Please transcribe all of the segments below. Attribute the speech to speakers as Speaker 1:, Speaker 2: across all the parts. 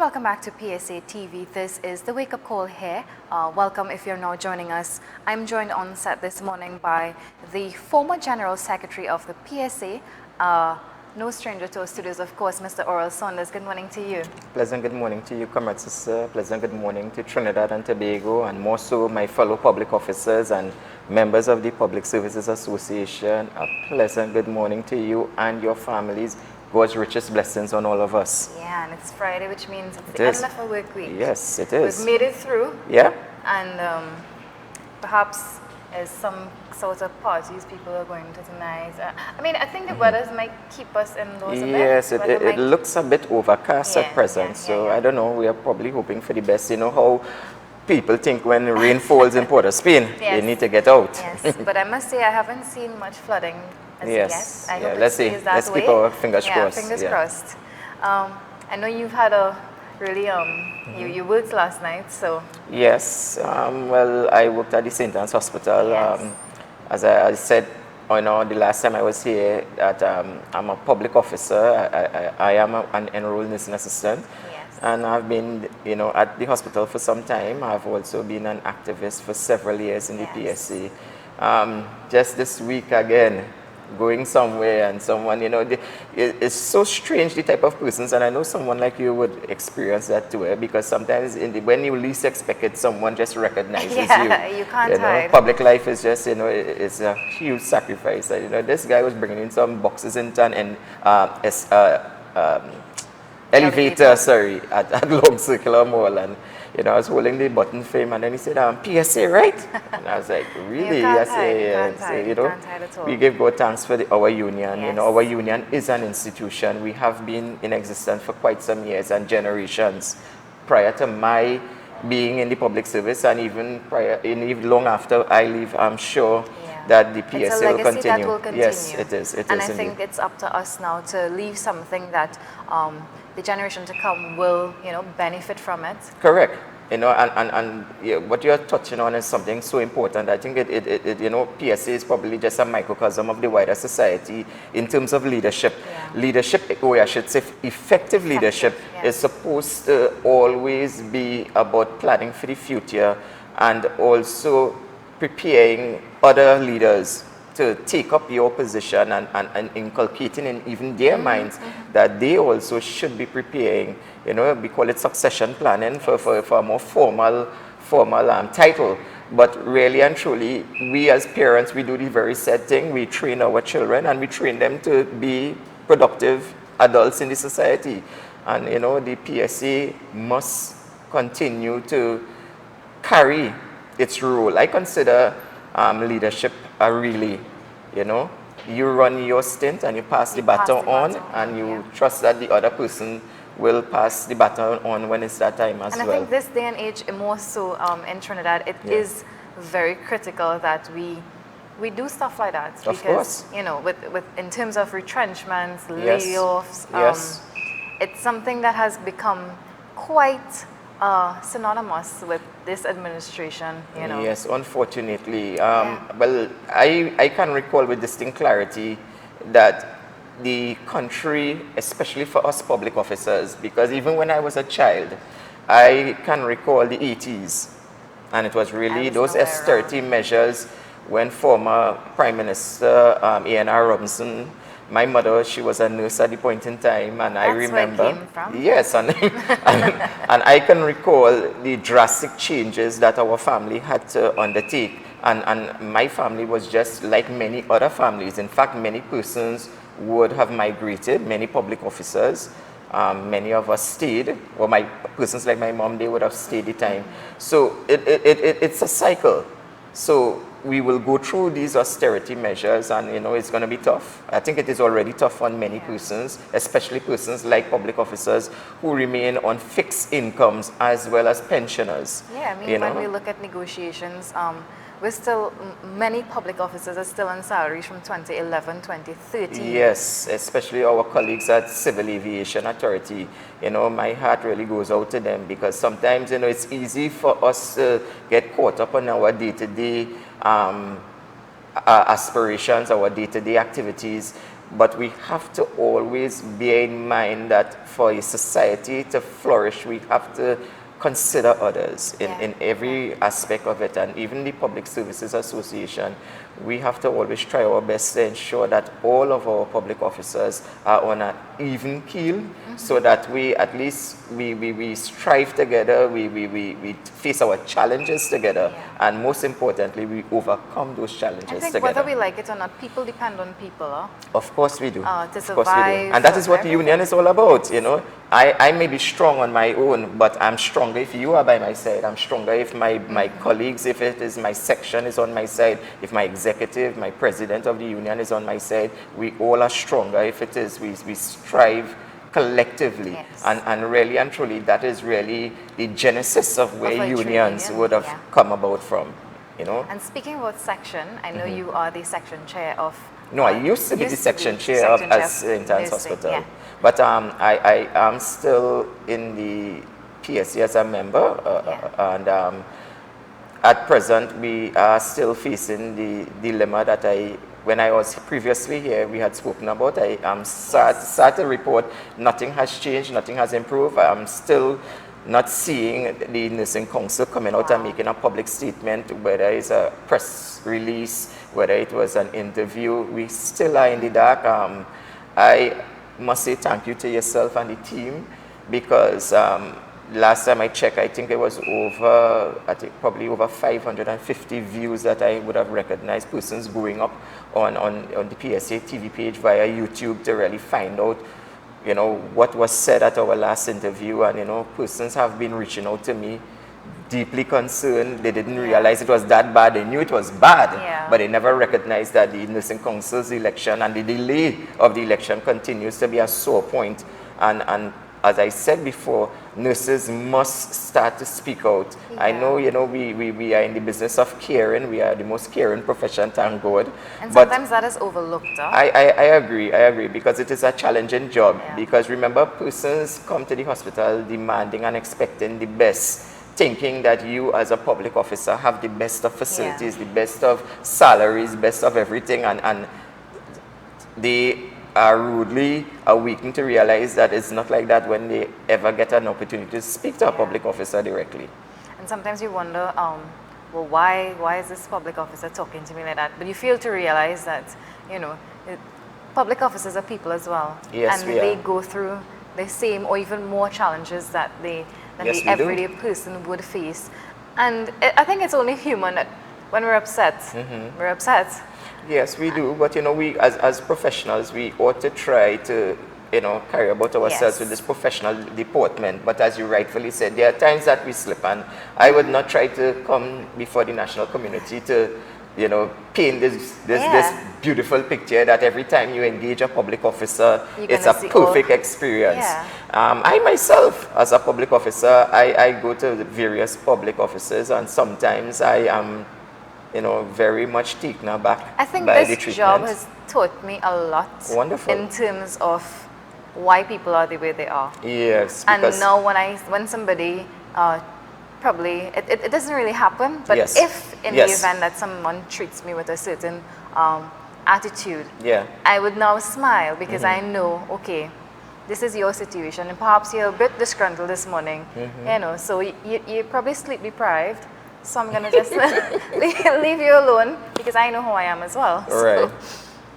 Speaker 1: welcome back to PSA TV. This is the Wake Up Call here. Welcome if you're now joining us. I'm joined on set this morning by the former General Secretary of the PSA, no stranger to our studios, of course, Mr. Saunders. Good morning to you.
Speaker 2: Pleasant good morning to you, comrade sister. Pleasant good morning to Trinidad and Tobago, and more so my fellow public officers and members of the Public Services Association. A pleasant good morning to you and your families. God's richest blessings on all of us.
Speaker 1: Yeah, and it's Friday, which means it's the end of a work week.
Speaker 2: Yes, it is.
Speaker 1: We've made it through.
Speaker 2: Yeah.
Speaker 1: And perhaps as some sort of parties people are going to tonight. I mean, I think the weather might keep us indoors a bit.
Speaker 2: Yes, it looks a bit overcast at present. So I don't know, we are probably hoping for the best. You know how people think when rain falls in Port of Spain, they need to get out.
Speaker 1: Yes, but I must say I haven't seen much flooding as yet. I hope
Speaker 2: let's see. Let's keep our fingers crossed.
Speaker 1: Fingers crossed. I know you've had a really, you worked last night, so.
Speaker 2: Yes, well, I worked at the St. Anne's Hospital. As I said, the last time I was here, that I'm a public officer. I am an enrolled nursing assistant. And I've been, at the hospital for some time. I've also been an activist for several years in the PSA. Just this week again, going somewhere and someone, it's so strange, the type of persons, and I know someone like you would experience that too, because sometimes when you least expect it, someone just recognizes you.
Speaker 1: You can't hide.
Speaker 2: Public life is just, it's a huge sacrifice. This guy was bringing in some boxes into an elevator, at Long Circular Mall, and I was holding the button frame, and then he said, PSA, right? And I was like, really?
Speaker 1: I say,
Speaker 2: we give God thanks for our union. Our union is an institution. We have been in existence for quite some years and generations. Prior to my being in the public service, and even long after I leave, I'm sure that the PSA will continue.
Speaker 1: That will continue.
Speaker 2: Yes, it is.
Speaker 1: And I think it's up to us now to leave something that the generation to come will, benefit from it.
Speaker 2: Correct. What you're touching on is something so important. I think PSA is probably just a microcosm of the wider society in terms of leadership. Leadership, or I should say effective leadership, is supposed to always be about planning for the future and also preparing other leaders to take up your position and inculcating in even their minds that they also should be preparing, we call it succession planning for a more formal title. But really and truly, we as parents, we do the very sad thing. We train our children and we train them to be productive adults in the society. And the PSA must continue to carry its role. I consider leadership a relay. You run your stint and you pass the baton on, and you trust that the other person will pass the baton on when it's that time as well.
Speaker 1: And I think this day and age, more so in Trinidad, it is very critical that we do stuff like that.
Speaker 2: Of course.
Speaker 1: With in terms of retrenchments, layoffs, it's something that has become quite synonymous with this administration,
Speaker 2: Yes, unfortunately. Well, I can recall with distinct clarity that the country, especially for us public officers, because even when I was a child, I can recall the 80s, and it was really those austerity measures when former Prime Minister A.N.R. Robinson, my mother, she was a nurse at the point in time, and I remember.
Speaker 1: Where it came from.
Speaker 2: Yes, and I can recall the drastic changes that our family had to undertake. And my family was just like many other families. In fact, many persons would have migrated, many public officers. Many of us stayed, or persons like my mom, they would have stayed the time. So it's a cycle. So we will go through these austerity measures, and it's going to be tough. I think it is already tough on many persons, especially persons like public officers who remain on fixed incomes as well as pensioners.
Speaker 1: Yeah, I mean, when we look at negotiations, we're still, many public officers are still on salaries from 2011, 2013.
Speaker 2: Yes, especially our colleagues at Civil Aviation Authority. My heart really goes out to them, because sometimes, it's easy for us to get caught up on our day-to-day aspirations, our day-to-day activities, but we have to always bear in mind that for a society to flourish, we have to consider others in every aspect of it. And even the Public Services Association, we have to always try our best to ensure that all of our public officers are on an even keel, so that we at least we strive together, we face our challenges together, and most importantly, we overcome those challenges
Speaker 1: I think
Speaker 2: together.
Speaker 1: whether we like it or not, people depend on people.
Speaker 2: Of course we do.
Speaker 1: To survive.
Speaker 2: Of course we do. And that is what the union is all about, you know. I may be strong on my own, but I'm stronger if you are by my side. I'm stronger if my colleagues, if it is my section is on my side, if my executive, my president of the union is on my side. We all are stronger if it is we strive collectively. And really and truly, that is really the genesis of where unions would have come about from, you know.
Speaker 1: And speaking about section, I know you are the section chair of...
Speaker 2: No, I used to be the section chair of St. Anne's Hospital. But I am still in the PSA as a member, and at present we are still facing the dilemma that when I was previously here, we had spoken about. I am sad to report nothing has changed, nothing has improved. I'm still not seeing the Nursing Council coming out and making a public statement, whether it's a press release, whether it was an interview. We still are in the dark. I must say thank you to yourself and the team, because last time I checked, I think it was probably over 550 views that I would have recognized, persons going up on the PSA TV page via YouTube to really find out, you know, what was said at our last interview. And, you know, persons have been reaching out to me deeply concerned. They didn't realize it was that bad. They knew it was bad, but they never recognized that the Nursing Council's election and the delay of the election continues to be a sore point. And as I said before, nurses must start to speak out. I know, you know, we are in the business of caring. We are the most caring profession, thank God.
Speaker 1: And sometimes that is overlooked.
Speaker 2: I agree, because it is a challenging job. Because remember, persons come to the hospital demanding and expecting the best, thinking that you as a public officer have the best of facilities, the best of salaries, best of everything, and they are rudely awakened to realize that it's not like that when they ever get an opportunity to speak to a public officer directly.
Speaker 1: And sometimes you wonder, well, why is this public officer talking to me like that? But you fail to realize that, you know, public officers are people as well.
Speaker 2: Yes,
Speaker 1: and they go through the same or even more challenges that the everyday person would face. And I think it's only human that when we're upset, we're upset.
Speaker 2: Yes, we do. But, you know, we as professionals, we ought to try to, you know, carry about ourselves with this professional deportment. But as you rightfully said, there are times that we slip, and I would not try to come before the national community to, you know, paint this beautiful picture that every time you engage a public officer, it's a perfect experience. I myself, as a public officer, I go to various public offices, and sometimes I am, you know, very much taken aback by the treatment.
Speaker 1: I think this job has taught me a lot.
Speaker 2: Wonderful.
Speaker 1: In terms of why people are the way they are.
Speaker 2: Yes.
Speaker 1: And now when somebody probably, it doesn't really happen, but if in the event that someone treats me with a certain attitude, I would now smile, because I know, okay, this is your situation, and perhaps you're a bit disgruntled this morning, you know, so you're probably sleep deprived, so I'm going to just leave you alone, because I know who I am as well.
Speaker 2: Right.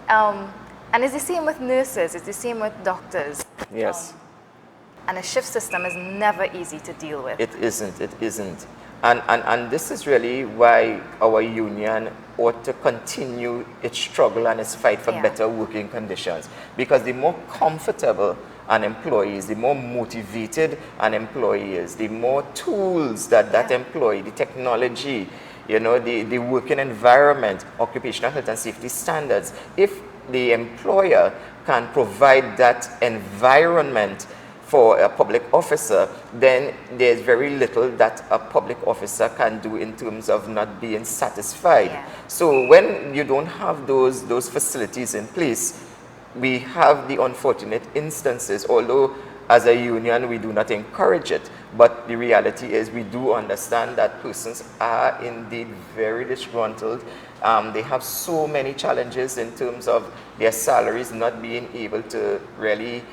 Speaker 1: So, and it's the same with nurses, it's the same with doctors.
Speaker 2: Yes.
Speaker 1: And a shift system is never easy to deal with.
Speaker 2: It isn't. And this is really why our union ought to continue its struggle and its fight for better working conditions. Because the more comfortable an employee is, the more motivated an employee is, the more tools that employee, the technology, you know, the working environment, occupational health and safety standards. If the employer can provide that environment for a public officer, then there's very little that a public officer can do in terms of not being satisfied. So when you don't have those facilities in place, we have the unfortunate instances, although as a union, we do not encourage it. But the reality is we do understand that persons are indeed very disgruntled. They have so many challenges in terms of their salaries not being able to really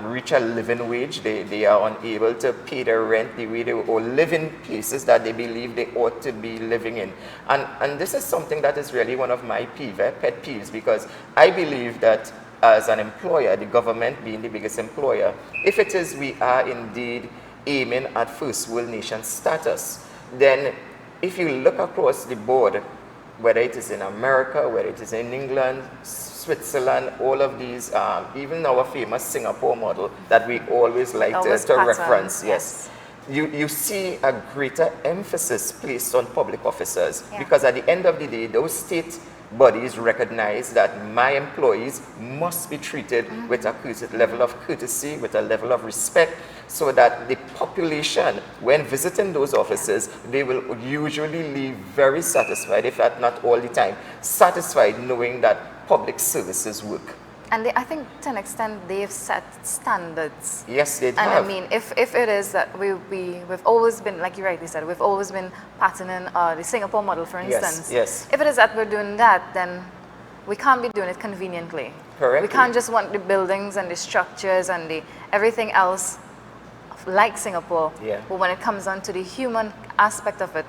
Speaker 2: reach a living wage. They are unable to pay their rent the way they or live in places that they believe they ought to be living in. And this is something that is really one of my pet peeves, because I believe that as an employer, the government being the biggest employer, if it is we are indeed aiming at first world nation status, then if you look across the board, whether it is in America, whether it is in England, Switzerland, all of these, even our famous Singapore model that we always like to reference, yes. You see a greater emphasis placed on public officers, because at the end of the day, those state bodies recognize that my employees must be treated with a level of courtesy, with a level of respect, so that the population, when visiting those offices, they will usually leave very satisfied, if not all the time, satisfied knowing that public services work.
Speaker 1: And I think to an extent they've set standards.
Speaker 2: Yes, they have.
Speaker 1: And I mean, if it is that we've always been, like you rightly said, we've always been patterning the Singapore model, for instance.
Speaker 2: Yes.
Speaker 1: If it is that we're doing that, then we can't be doing it conveniently.
Speaker 2: Correctly.
Speaker 1: We can't just want the buildings and the structures and the everything else like Singapore.
Speaker 2: Yeah.
Speaker 1: But when it comes down to the human aspect of it,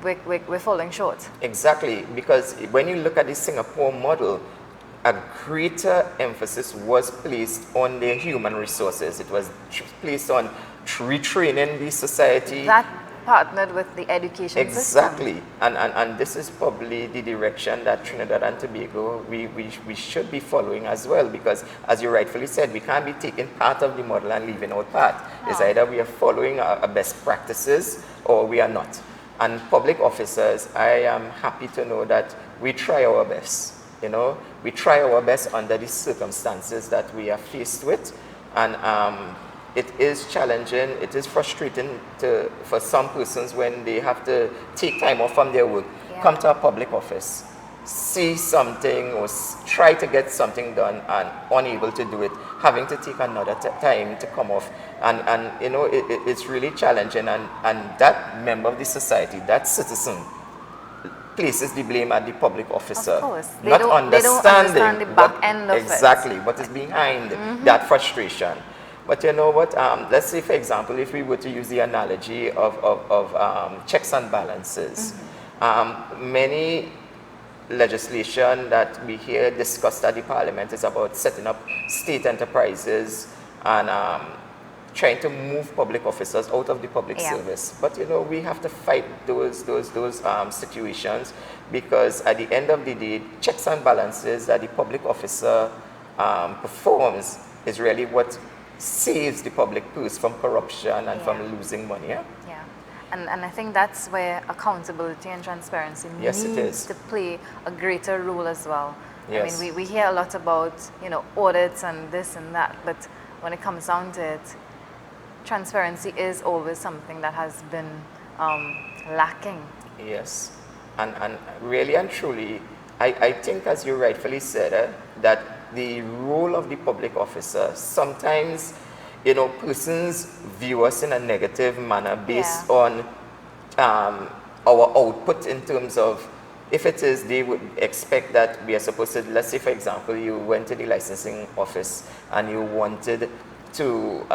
Speaker 1: we're falling short.
Speaker 2: Exactly, because when you look at the Singapore model, a greater emphasis was placed on their human resources. It was placed on retraining the society.
Speaker 1: That partnered with the education system.
Speaker 2: Exactly. And this is probably the direction that Trinidad and Tobago, we should be following as well, because as you rightfully said, we can't be taking part of the model and leaving out part. It's either we are following our best practices or we are not. And public officers, I am happy to know that we try our best. You know, we try our best under the circumstances that we are faced with, and it is challenging, it is frustrating for some persons when they have to take time off from their work, come to a public office, see something or try to get something done and unable to do it, having to take another time to come off, and you know, it's really challenging, and that member of the society, that citizen, places the blame at the public officer.
Speaker 1: Of course. They
Speaker 2: not
Speaker 1: don't
Speaker 2: understanding
Speaker 1: understand the back end of
Speaker 2: exactly what is behind that frustration. But you know what, let's say for example, if we were to use the analogy of checks and balances, many legislation that we hear discussed at the parliament is about setting up state enterprises and trying to move public officers out of the public service. But you know, we have to fight those situations, because at the end of the day, checks and balances that the public officer performs is really what saves the public purse from corruption and from losing money. Yeah.
Speaker 1: And I think that's where accountability and transparency needs to play a greater role as well.
Speaker 2: Yes.
Speaker 1: I mean, we hear a lot about, you know, audits and this and that, but when it comes down to it, transparency is always something that has been lacking.
Speaker 2: Yes, and really and truly, I think, as you rightfully said, that the role of the public officer, sometimes, you know, persons view us in a negative manner based on our output in terms of, if it is, they would expect that we are supposed to, let's say for example, you went to the licensing office and you wanted to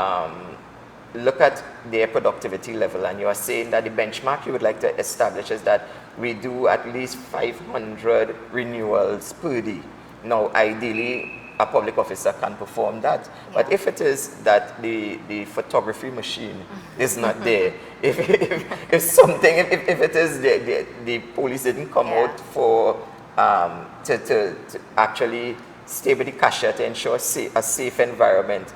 Speaker 2: look at their productivity level, and you are saying that the benchmark you would like to establish is that we do at least 500 renewals per day. Now, ideally, a public officer can perform that. But if it is that the photography machine is not there, if it is the police didn't come out for to actually stay with the cashier to ensure a safe environment,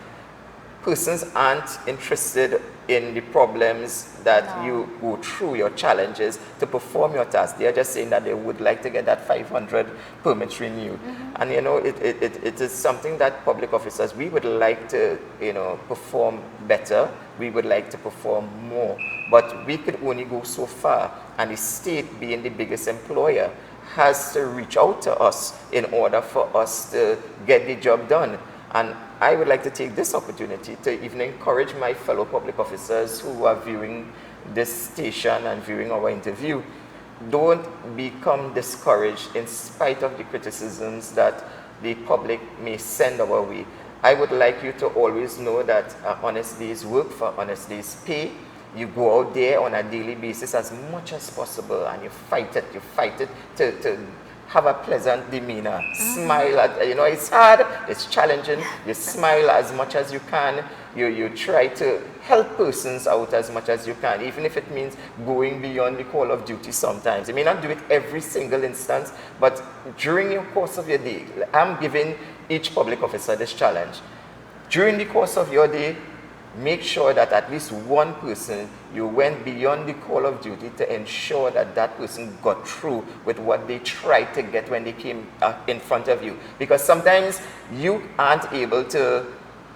Speaker 2: persons aren't interested in the problems that you go through, your challenges to perform your task. They are just saying that they would like to get that 500 permits renewed. And you know, it is something that public officers, we would like to, you know, perform better. We would like to perform more. But we could only go so far, and the state, being the biggest employer, has to reach out to us in order for us to get the job done. And I would like to take this opportunity to even encourage my fellow public officers who are viewing this station and viewing our interview. Don't become discouraged in spite of the criticisms that the public may send our way. I would like you to always know that honest days work for honest days pay. You go out there on a daily basis as much as possible and you fight it to have a pleasant demeanor. Smile at, you know, it's hard, it's challenging. You smile as much as you can. You try to help persons out as much as you can, even if it means going beyond the call of duty sometimes. You may not do it every single instance, but during your course of your day, I'm giving each public officer this challenge. During the course of your day, make sure that at least one person, you went beyond the call of duty to ensure that that person got through with what they tried to get when they came in front of you. Because sometimes you aren't able to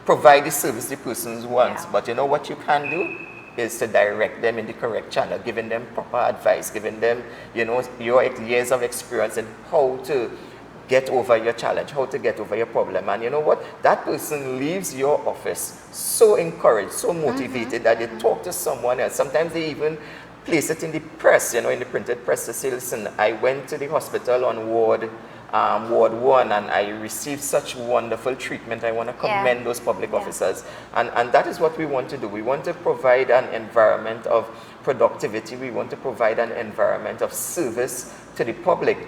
Speaker 2: provide the service the person wants, but you know what you can do is to direct them in the correct channel, giving them proper advice, giving them, you know, your years of experience in how to get over your challenge, how to get over your problem. And you know what? That person leaves your office so encouraged, so motivated that they talk to someone else. Sometimes they even place it in the press, you know, in the printed press to say, listen, I went to the hospital on Ward 1 and I received such wonderful treatment. I want to commend those public officers. And that is what we want to do. We want to provide an environment of productivity. We want to provide an environment of service to the public,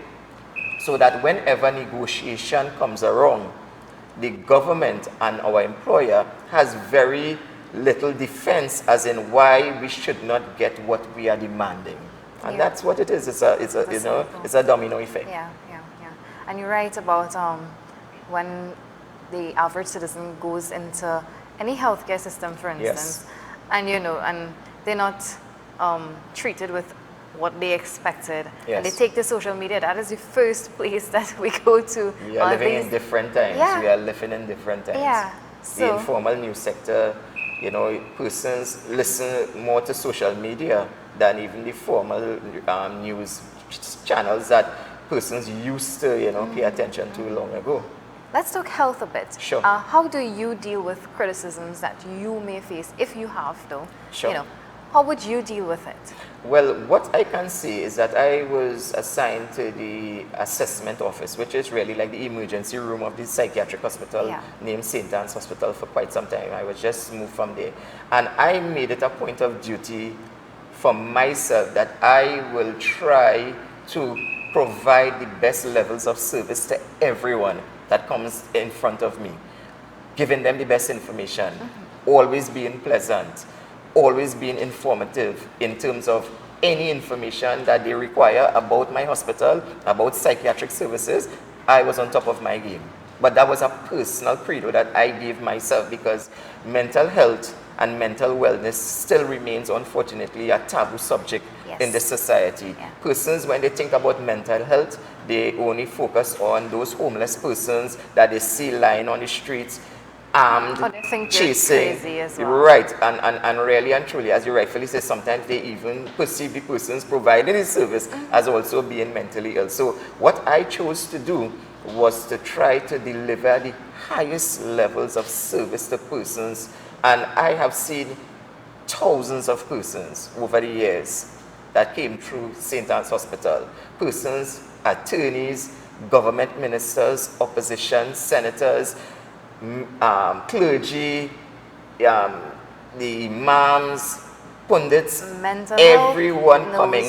Speaker 2: so that whenever negotiation comes around, the government and our employer has very little defense as in why we should not get what we are demanding. And that's what it is. It's a domino effect.
Speaker 1: Yeah. And you're right about when the average citizen goes into any healthcare system, for instance, and you know, and they're not treated with what they expected, and they take to social media. That is the first place that we go to.
Speaker 2: We are living in different times. We are living in different times. The informal news sector, you know, persons listen more to social media than even the formal news channels that persons used to, you know, pay attention to long ago.
Speaker 1: Let's talk health a bit.
Speaker 2: Sure.
Speaker 1: How do you deal with criticisms that you may face, if you have though?
Speaker 2: Sure.
Speaker 1: You know, how would you deal with it?
Speaker 2: Well, what I can say is that I was assigned to the assessment office, which is really like the emergency room of the psychiatric hospital named St. Anne's Hospital for quite some time. I was just moved from there. And I made it a point of duty for myself that I will try to provide the best levels of service to everyone that comes in front of me, giving them the best information, always being pleasant, always being informative in terms of any information that they require about my hospital, about psychiatric services. I was on top of my game. But that was a personal credo that I gave myself, because mental health and mental wellness still remains, unfortunately, a taboo subject in this society. Persons, when they think about mental health, they only focus on those homeless persons that they see lying on the streets, armed, chasing. Right, and really and truly, as you rightfully say, sometimes they even perceive the persons providing the service as also being mentally ill. So what I chose to do was to try to deliver the highest levels of service to persons. And I have seen thousands of persons over the years that came through St. Anne's Hospital. Persons, attorneys, government ministers, opposition, senators, clergy, the imams, pundits, everyone coming.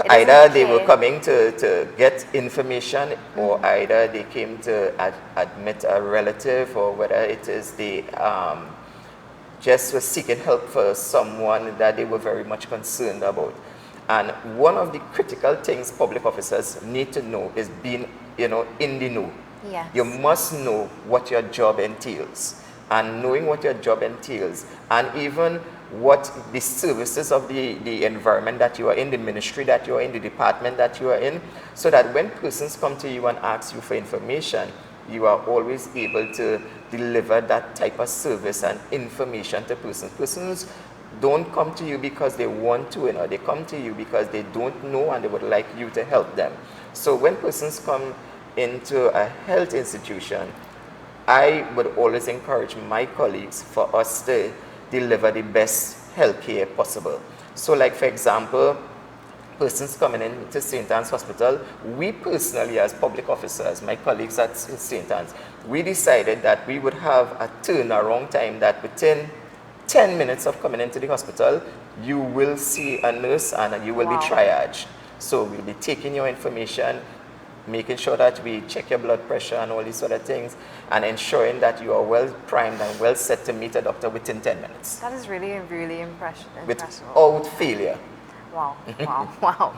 Speaker 2: Either they were coming to get information, or either they came to admit a relative, or whether it is they just were seeking help for someone that they were very much concerned about. And one of the critical things public officers need to know is being, you know, in the know. You must know what your job entails, and knowing what your job entails, and even what the services of the environment that you are in, the ministry that you are in, the department that you are in, so that when persons come to you and ask you for information, you are always able to deliver that type of service and information to persons. Persons don't come to you because they want to, you know, they come to you because they don't know and they would like you to help them. So when persons come into a health institution, I would always encourage my colleagues for us to deliver the best healthcare possible. So like for example, persons coming in to St. Anne's Hospital, we personally as public officers, my colleagues at St. Anne's, we decided that we would have a turnaround time that within 10 minutes of coming into the hospital, you will see a nurse and you will be triaged. So we'll be taking your information, making sure that we check your blood pressure and all these sort of things, and ensuring that you are well primed and well set to meet a doctor within 10 minutes.
Speaker 1: That is really, really impressive.
Speaker 2: Without failure.
Speaker 1: Wow, wow, wow.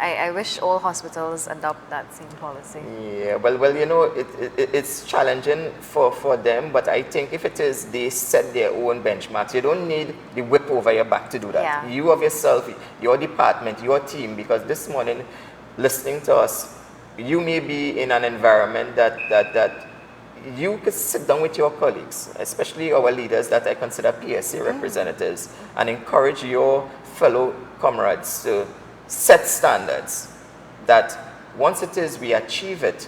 Speaker 1: I wish all hospitals adopt that same policy.
Speaker 2: Yeah, well, you know, it's challenging for them, but I think if it is, they set their own benchmarks. You don't need the whip over your back to do that.
Speaker 1: Yeah.
Speaker 2: You of yourself, your department, your team, because this morning, listening to us, you may be in an environment that you could sit down with your colleagues, especially our leaders that I consider PSA representatives, and encourage your fellow comrades to set standards that once it is we achieve it,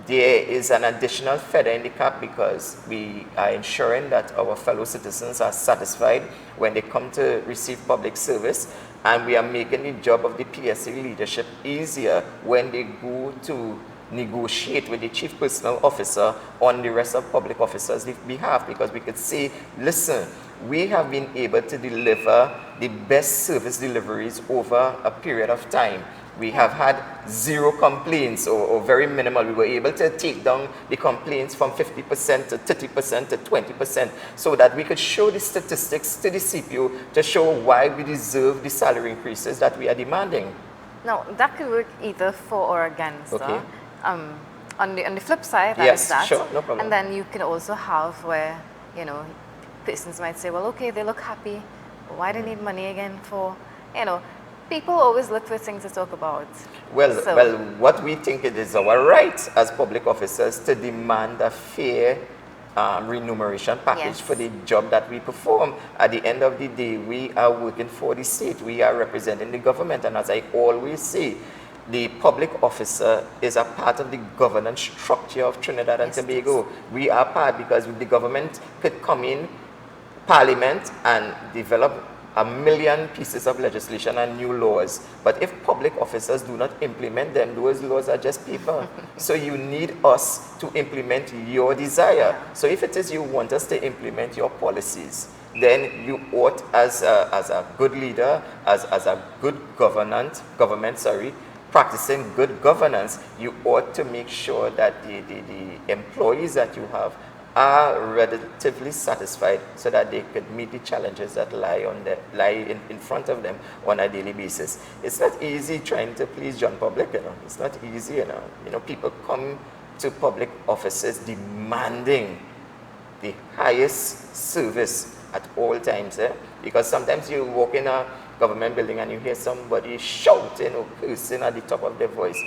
Speaker 2: there is an additional feather in the cap because we are ensuring that our fellow citizens are satisfied when they come to receive public service, and we are making the job of the PSA leadership easier when they go to negotiate with the chief personnel officer on the rest of public officers' behalf, because we could say, listen, we have been able to deliver the best service deliveries over a period of time. We have had 0 complaints or very minimal. We were able to take down the complaints from 50% to 30% to 20% so that we could show the statistics to the CPO to show why we deserve the salary increases that we are demanding.
Speaker 1: Now, that could work either for or against.
Speaker 2: Okay.
Speaker 1: On the flip side, that
Speaker 2: yes,
Speaker 1: is that.
Speaker 2: Sure, no problem.
Speaker 1: And then you can also have where, you know, persons might say, well, okay, they look happy. Why do they need money again for, you know, people always look for things to talk about.
Speaker 2: Well, what we think it is our right as public officers to demand a fair remuneration package for the job that we perform. At the end of the day, we are working for the state. We are representing the government. And as I always say, the public officer is a part of the governance structure of Trinidad and Tobago. We are part because the government could come in, Parliament, and develop a million pieces of legislation and new laws. But if public officers do not implement them, those laws are just paper. So you need us to implement your desire. So if it is you want us to implement your policies, then you ought, as a good leader, as a good government, practicing good governance, you ought to make sure that the employees that you have are relatively satisfied so that they could meet the challenges that lie in front of them on a daily basis. It's not easy trying to please John Public, you know. It's not easy, you know. You know, people come to public offices demanding the highest service at all times, because sometimes you walk in a government building and you hear somebody shouting or cursing at the top of their voice.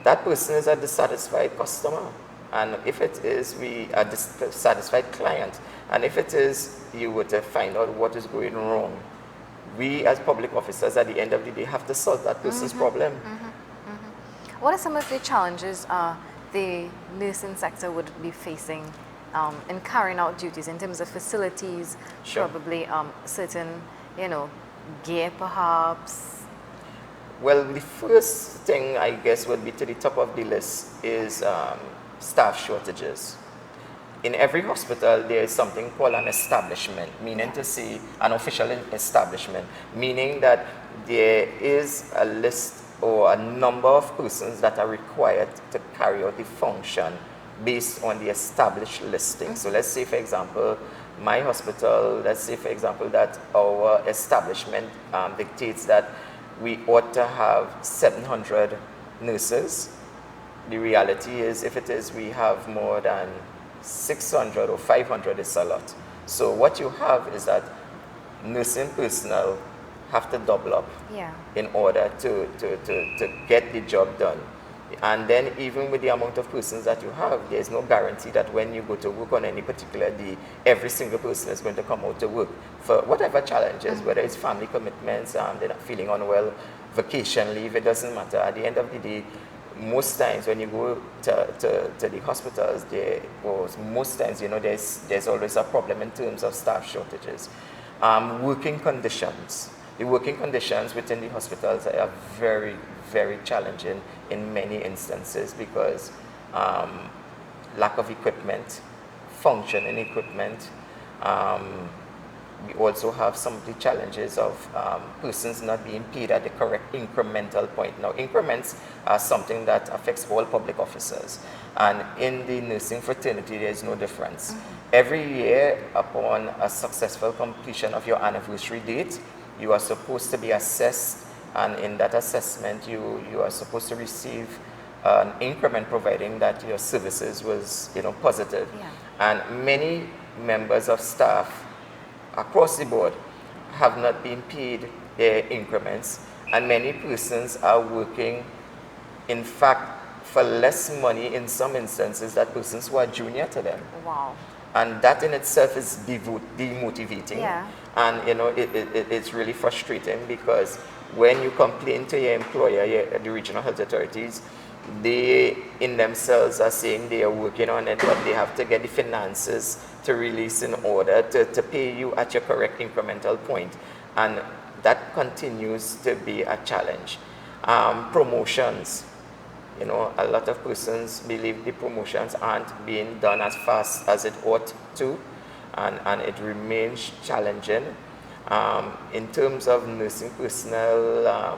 Speaker 2: That person is a dissatisfied customer. And if it is, we are dissatisfied client. And if it is, you were to find out what is going wrong. We as public officers at the end of the day have to solve that person's problem.
Speaker 1: What are some of the challenges the nursing sector would be facing in carrying out duties in terms of facilities, probably certain, you know, gear perhaps?
Speaker 2: Well, the first thing I guess would be to the top of the list is staff shortages. In every hospital, there is something called an establishment, meaning to say an official establishment, meaning that there is a list or a number of persons that are required to carry out the function based on the established listing. So let's say, for example, my hospital, let's say, for example, that our establishment dictates that we ought to have 700 nurses. The reality is, if it is we have more than 600 or 500, it's a lot. So what you have is that nursing personnel have to double up in order to get the job done. And then even with the amount of persons that you have, there's no guarantee that when you go to work on any particular day, every single person is going to come out to work for whatever challenges, whether it's family commitments, they're not feeling unwell, vacation leave, it doesn't matter. At the end of the day, most times when you go to the hospitals, most times, there's always a problem in terms of staff shortages. Working conditions. The working conditions within the hospitals are very, very challenging in many instances because lack of equipment, functioning equipment. We also have some of the challenges of persons not being paid at the correct incremental point. Now, increments are something that affects all public officers. And in the nursing fraternity, there is no difference. Every year, upon a successful completion of your anniversary date, you are supposed to be assessed. And in that assessment, you are supposed to receive an increment providing that your services was positive.
Speaker 1: Yeah.
Speaker 2: And many members of staff across the board have not been paid their increments, and many persons are working, in fact, for less money in some instances than persons who are junior to them.
Speaker 1: Wow.
Speaker 2: And that in itself is demotivating.
Speaker 1: Yeah.
Speaker 2: And it's really frustrating because when you complain to your employer, the regional health authorities, they in themselves are saying they are working on it, but they have to get the finances to release in order to pay you at your correct incremental point. And that continues to be a challenge. Promotions. A lot of persons believe the promotions aren't being done as fast as it ought to, and it remains challenging. In terms of nursing personnel,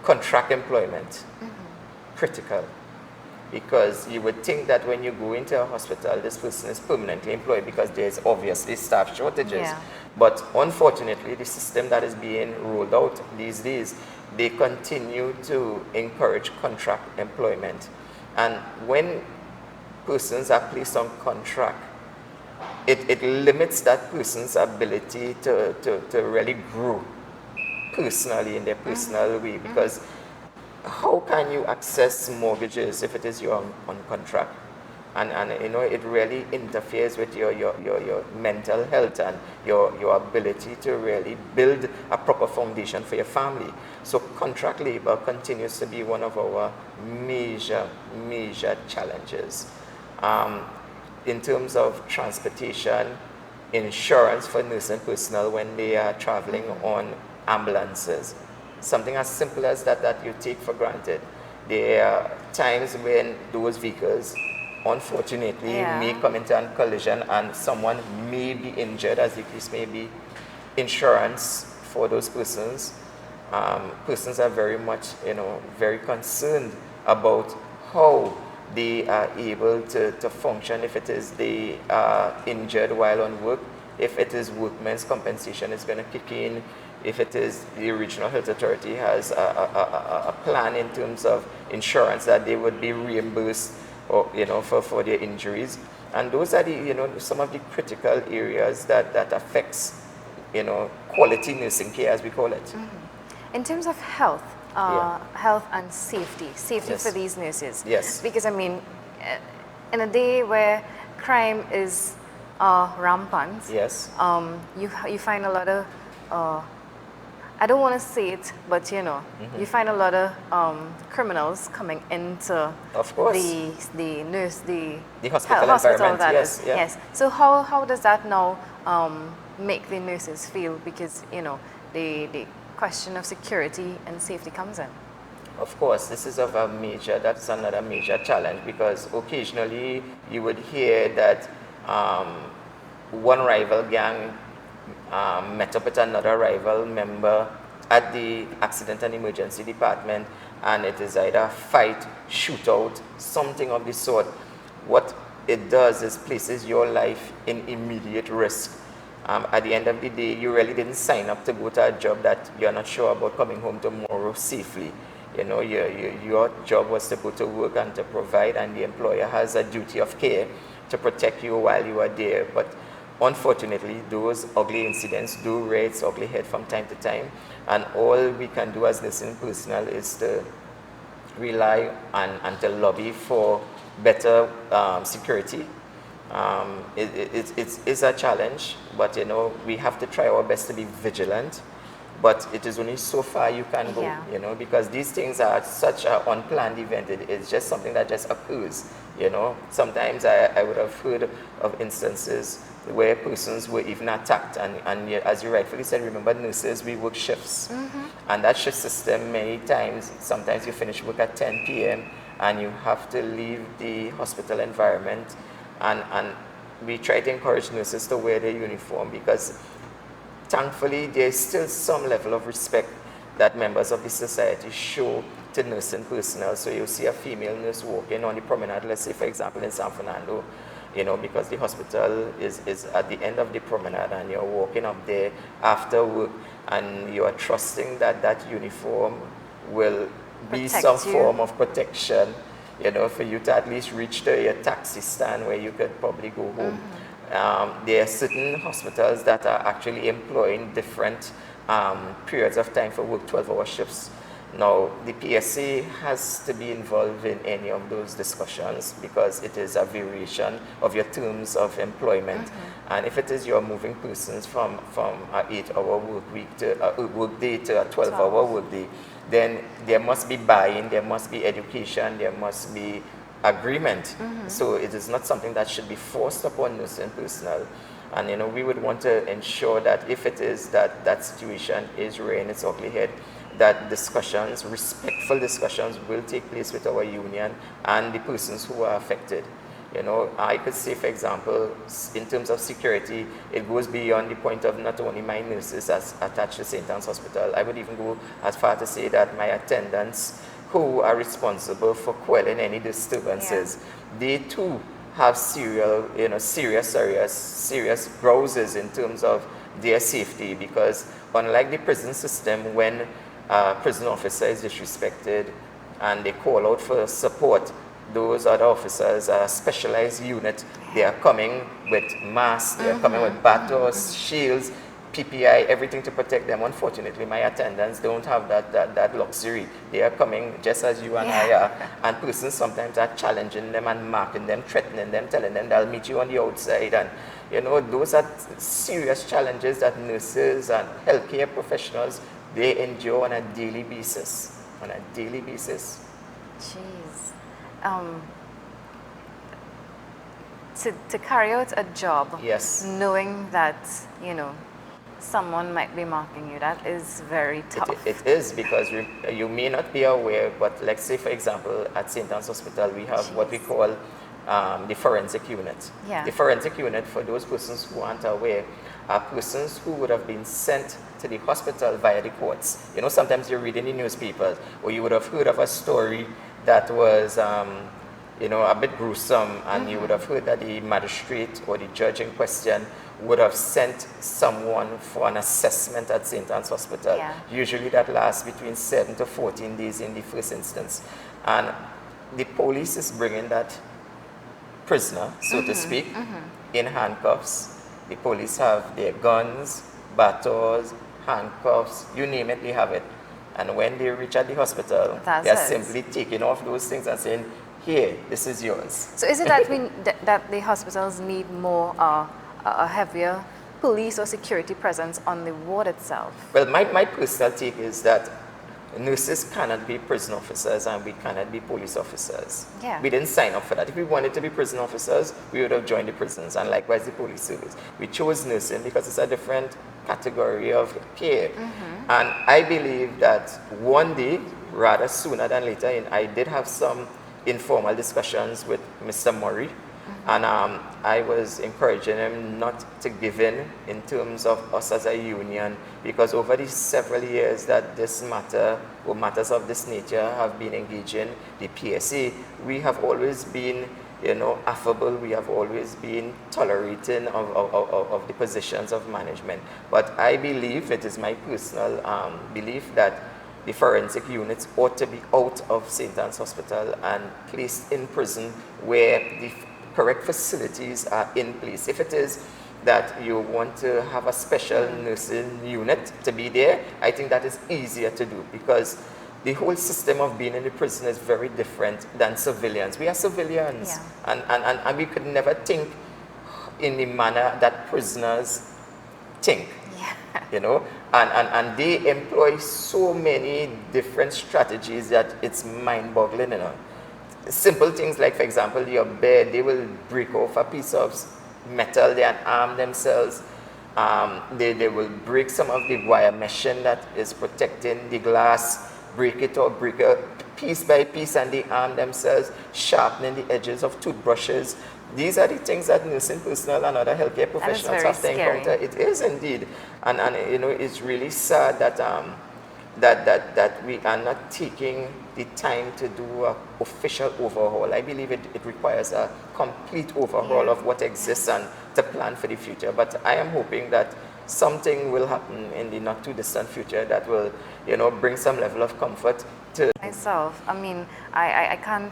Speaker 2: contract employment, critical. Because you would think that when you go into a hospital, this person is permanently employed because there's obviously staff shortages.
Speaker 1: Yeah.
Speaker 2: But unfortunately, the system that is being rolled out these days, they continue to encourage contract employment. And when persons are placed on contract, it limits that person's ability to really grow personally in their personal way, because how can you access mortgages if it is you're on contract? And it really interferes with your mental health and your ability to really build a proper foundation for your family. So contract labor continues to be one of our major challenges. In terms of transportation, insurance for nursing personnel when they are traveling on ambulances. Something as simple as that you take for granted. There are times when those vehicles, unfortunately, may come into a collision and someone may be injured, as the case may be. Insurance for those persons. Persons are very much, very concerned about how they are able to function if it is they are injured while on work, if it is workmen's compensation is going to kick in, if it is the regional health authority has a plan in terms of insurance that they would be reimbursed or, for their injuries. And those are the, some of the critical areas that affects, quality nursing care, as we call it.
Speaker 1: In terms of health, health and safety
Speaker 2: Yes.
Speaker 1: for these nurses.
Speaker 2: Yes.
Speaker 1: Because in a day where crime is rampant,
Speaker 2: Yes.
Speaker 1: You find a lot of I don't want to say it, but you find a lot of criminals coming into
Speaker 2: Of course.
Speaker 1: the
Speaker 2: hospital environment.
Speaker 1: that
Speaker 2: Yes,
Speaker 1: is.
Speaker 2: yeah.
Speaker 1: Yes. So how does that now make the nurses feel? Because the question of security and safety comes in.
Speaker 2: Of course, this is that's another major challenge, because occasionally you would hear that one rival gang met up with another rival member at the accident and emergency department, and it is either fight, shootout, something of the sort. What it does is places your life in immediate risk. At the end of the day, you really didn't sign up to go to a job that you're not sure about coming home tomorrow safely. Your job was to go to work and to provide, and the employer has a duty of care to protect you while you are there. But unfortunately, those ugly incidents do rear its ugly head from time to time, and all we can do as nursing personnel is to rely and to lobby for better security. It's a challenge, but we have to try our best to be vigilant but it is only so far you can go,
Speaker 1: Yeah.
Speaker 2: you know, because these things are such an unplanned event. It's just something that just occurs, you know. Sometimes I would have heard of instances where persons were even attacked, and yet, as you rightfully said, remember, nurses, we work shifts, and that shift system, many times, sometimes you finish work at 10 p.m. and you have to leave the hospital environment, and we try to encourage nurses to wear their uniform, because thankfully there's still some level of respect that members of the society show to nursing personnel. So you'll see a female nurse walking on the promenade, let's say for example in San Fernando, you know, because the hospital is at the end of the promenade, and you're walking up there after work, and you are trusting that that uniform will be
Speaker 1: Protect
Speaker 2: some
Speaker 1: you.
Speaker 2: form of protection, you know, for you to at least reach to your taxi stand where you could probably go home. There are certain hospitals that are actually employing different periods of time for work, 12-hour shifts. Now, the PSA has to be involved in any of those discussions, because it is a variation of your terms of employment. And if it is you're moving persons from an 8-hour work week to a work day to a 12-hour work day, then there must be buy-in, there must be education, there must be agreement. So it is not something that should be forced upon nursing personnel. And you know, we would want to ensure that if it is that that situation is rearing its ugly head, that discussions, respectful discussions, will take place with our union and the persons who are affected. You know, I could say, for example, in terms of security, it goes beyond the point of not only my nurses as attached to St. Anne's Hospital. I would even go as far to say that my attendants who are responsible for quelling any disturbances, they too have serious browses in terms of their safety, because unlike the prison system, when a prison officer is disrespected and they call out for support, those other officers are a specialized unit. They are coming with masks, they are coming with batons, shields, PPI, everything to protect them. Unfortunately, my attendants don't have that luxury. They are coming just as you and I are, and persons sometimes are challenging them and marking them, threatening them, telling them they'll meet you on the outside. And you know, those are serious challenges that nurses and healthcare professionals, they endure on a daily basis. On a daily basis.
Speaker 1: Jeez. To carry out a job,
Speaker 2: Yes.
Speaker 1: knowing that, you know, someone might be marking you, that is very tough.
Speaker 2: It is, because you may not be aware, but let's say, for example, at St. Anne's Hospital, we have what we call the forensic unit.
Speaker 1: Yeah.
Speaker 2: The forensic unit, for those persons who aren't aware, are persons who would have been sent to the hospital via the courts. You know, sometimes you read in the newspapers, or you would have heard of a story that was, you know, a bit gruesome, and you would have heard that the magistrate or the judge in question would have sent someone for an assessment at St. Anne's Hospital.
Speaker 1: Yeah.
Speaker 2: Usually that lasts between 7 to 14 days in the first instance. And the police is bringing that prisoner, so to speak, in handcuffs. The police have their guns, batons, handcuffs, you name it, they have it. And when they reach at the hospital, they're simply taking off those things and saying, here, this is yours.
Speaker 1: So is it that that the hospitals need more a heavier police or security presence on the ward itself?
Speaker 2: Well, my personal take is that nurses cannot be prison officers and we cannot be police officers.
Speaker 1: Yeah.
Speaker 2: We didn't sign up for that. If we wanted to be prison officers, we would have joined the prisons, and likewise the police service. We chose nursing because it's a different category of care. And I believe that one day, rather sooner than later, I did have some informal discussions with Mr. Murray, and I was encouraging him not to give in terms of us as a union, because over the several years that this matter or matters of this nature have been engaging the PSA, we have always been, you know, affable. We have always been tolerating of the positions of management. But I believe, it is my personal belief, that the forensic units ought to be out of St. Anne's Hospital and placed in prison where the correct facilities are in place. If it is that you want to have a special nursing unit to be there, I think that is easier to do, because the whole system of being in the prison is very different than civilians. We are civilians, and we could never think in the manner that prisoners think. You know, And they employ so many different strategies that it's mind-boggling, you know. Simple things like, for example, your bed, they will break off a piece of metal, they unarm themselves. They will break some of the wire meshing that is protecting the glass, break it or break it piece by piece, and they arm themselves, sharpening the edges of toothbrushes. These are the things that nursing personnel and other healthcare professionals have to encounter. It is indeed, and you know, it's really sad that that we are not taking the time to do an official overhaul. I believe it requires a complete overhaul of what exists and to plan for the future. But I am hoping that something will happen in the not too distant future that will, you know, bring some level of comfort to
Speaker 1: myself. I mean, I can't,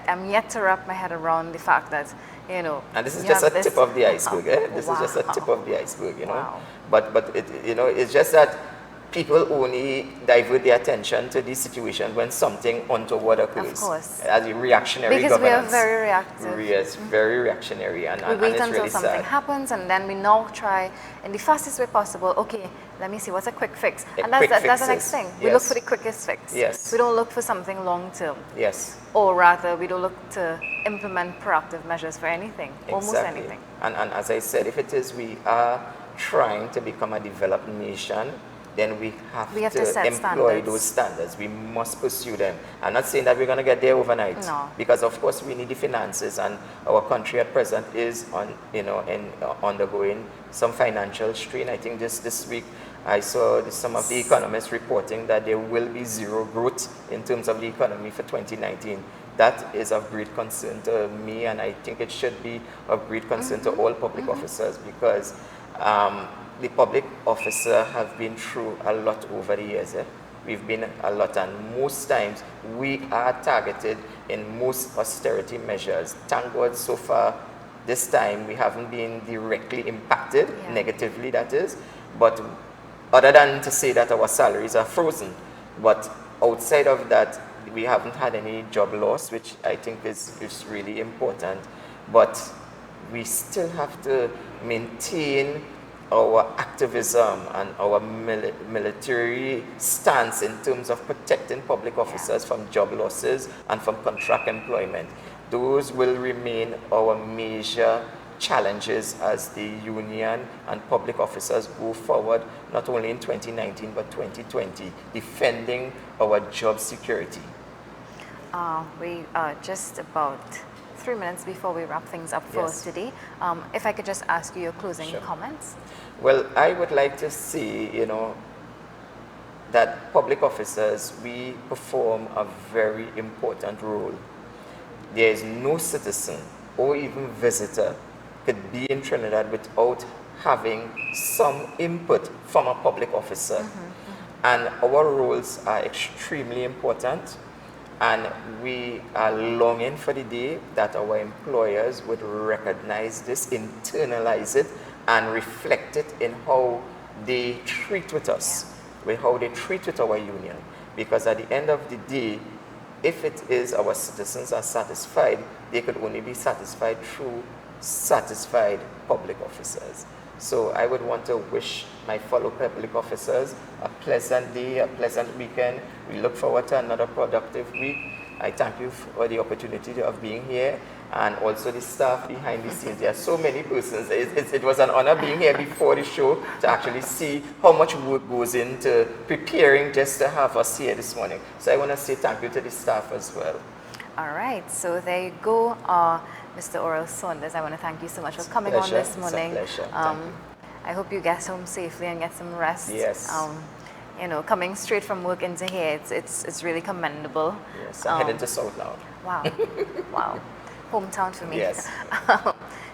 Speaker 1: I'm yet to wrap my head around the fact that, you know,
Speaker 2: and this is just a tip of the iceberg. This is just a tip of the iceberg, you know.
Speaker 1: Wow.
Speaker 2: But it, you know, it's just that people only divert their attention to this situation when something untoward occurs.
Speaker 1: Of course.
Speaker 2: As a reactionary
Speaker 1: because
Speaker 2: governance.
Speaker 1: we are very reactive.
Speaker 2: Yes, very reactionary, and
Speaker 1: we wait
Speaker 2: it's
Speaker 1: until
Speaker 2: really
Speaker 1: something
Speaker 2: sad.
Speaker 1: happens, and then we now try in the fastest way possible. Okay, let me see what's a quick fix, and
Speaker 2: Quick
Speaker 1: that's the next
Speaker 2: fixes.
Speaker 1: thing. We look
Speaker 2: Yes.
Speaker 1: for the quickest fix.
Speaker 2: Yes.
Speaker 1: We don't look for something long term.
Speaker 2: Yes.
Speaker 1: Or rather, we don't look to implement proactive measures for anything, almost
Speaker 2: Exactly.
Speaker 1: anything.
Speaker 2: And as I said, if it is we are trying to become a developed nation, then we have
Speaker 1: to set
Speaker 2: employ
Speaker 1: standards.
Speaker 2: those standards. We must pursue them. I'm not saying that we're going to get there overnight.
Speaker 1: No.
Speaker 2: Because of course we need the finances, and our country at present is on, you know, undergoing some financial strain. I think this week I saw some of the economists reporting that there will be zero growth in terms of the economy for 2019. That is of great concern to me, and I think it should be of great concern to all public officers, because the public officer have been through a lot over the years. We've been a lot, and most times we are targeted in most austerity measures. Thank God so far this time we haven't been directly impacted, negatively that is, but other than to say that our salaries are frozen. But outside of that, we haven't had any job loss, which I think is really important. But we still have to maintain our activism and our military stance in terms of protecting public officers from job losses and from contract employment. Those will remain our major challenges as the union and public officers go forward, not only in 2019 but 2020, defending our job security.
Speaker 1: We are just about 3 minutes before we wrap things up for us today. If I could just ask you your closing comments.
Speaker 2: Well, I would like to see, you know, that public officers, we perform a very important role. There is no citizen or even visitor could be in Trinidad without having some input from a public officer. And our roles are extremely important. And we are longing for the day that our employers would recognize this, internalize it, and reflect it in how they treat with us, with how they treat with our union. Because at the end of the day, if it is our citizens are satisfied, they could only be satisfied through satisfied public officers. So I would want to wish my fellow public officers a pleasant day, a pleasant weekend. We look forward to another productive week. I thank you for the opportunity of being here, and also the staff behind the scenes. There are so many persons. It was an honor being here before the show to actually see how much work goes into preparing just to have us here this morning. So I want to say thank you to the staff as well.
Speaker 1: All right, so there you go. Mr. Oral Saunders, I want to thank you so much for coming on this morning.
Speaker 2: It's a pleasure. Thank you.
Speaker 1: I hope you get home safely and get some rest.
Speaker 2: Yes.
Speaker 1: You know, coming straight from work into here, it's really commendable.
Speaker 2: Yes, I'm heading to South now.
Speaker 1: Wow, wow, hometown for me.
Speaker 2: Yes.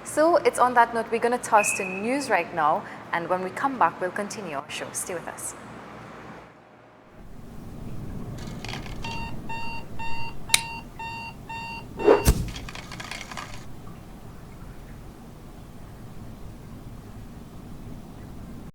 Speaker 1: So it's on that note, we're going to toss to news right now, and when we come back, we'll continue our show. Stay with us.